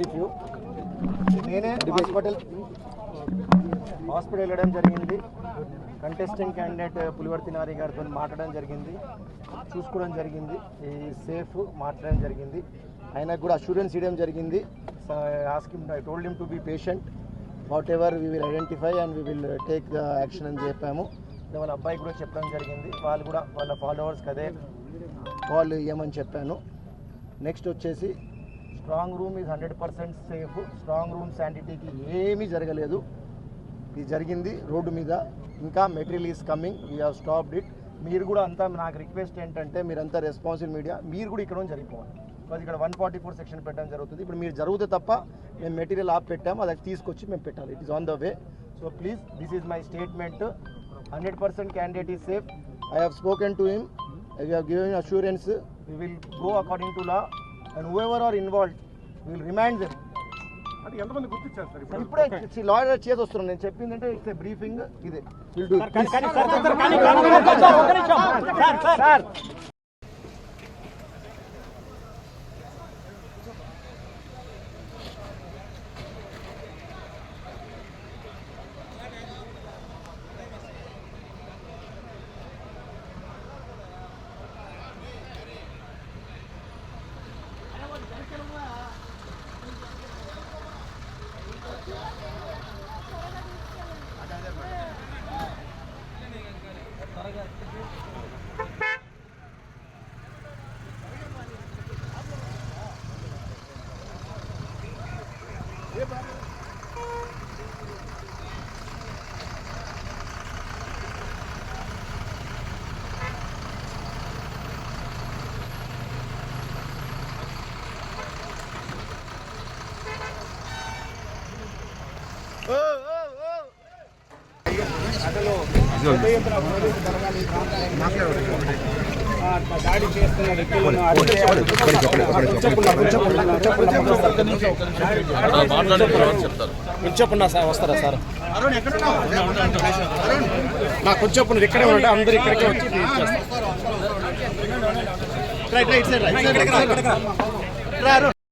Review నేనే hospital వెళ్ళడం జరిగింది. కంటెస్టింగ్ క్యాండిడేట్ పులివర్తి నారి గారితో మాట్లాడడం జరిగింది, చూసుకోవడం జరిగింది, ఈ సేఫ్ మాట్లాడడం జరిగింది. ఆయనకు కూడా అష్యూరెన్స్ ఇవ్వడం జరిగింది. I told him to be patient, whatever we will identify and we will take the action అని చెప్పాము. వాళ్ళ అబ్బాయి కూడా చెప్పడం జరిగింది, వాళ్ళు కూడా వాళ్ళ ఫాలోవర్స్కి అదే కాల్ ఇవ్వమని చెప్పాను. నెక్స్ట్ వచ్చేసి strong room is 100% safe. Strong room శానిటీకి ఏమీ జరగలేదు. ఇది జరిగింది రోడ్డు మీద. ఇంకా material is coming, we have stopped it. మీరు కూడా అంతా నాకు రిక్వెస్ట్ ఏంటంటే మీరంతా రెస్పాన్సిబుల్ మీడియా, మీరు కూడా ఇక్కడ జరిగిపోవాలి. బికాజ్ ఇక్కడ 144 సెక్షన్ పెట్టడం జరుగుతుంది. ఇప్పుడు మీరు జరిగితే తప్ప మేము మెటీరియల్ ఆప్ పెట్టాము, అది తీసుకొచ్చి మేము పెట్టాలి. It is on the way. So please, this is my statement. 100% candidate is safe. I have spoken to him. I have given assurance. We will go according to law, and whoever are involved, we will remand them. అంటే ఎంతమంది గుర్తించారు sir? ఇప్పుడే lawyer చేసి వస్తున్నాను. నేను చెప్పిందంటే it's a briefing. ఇదే will do. Sir దాడి చేస్తున్న వ్యక్తులను కొంచెం సార్ వస్తారా సార్? నాకు కొంచెం ఇక్కడే ఉంటే అందరూ ఇక్కడికే వచ్చి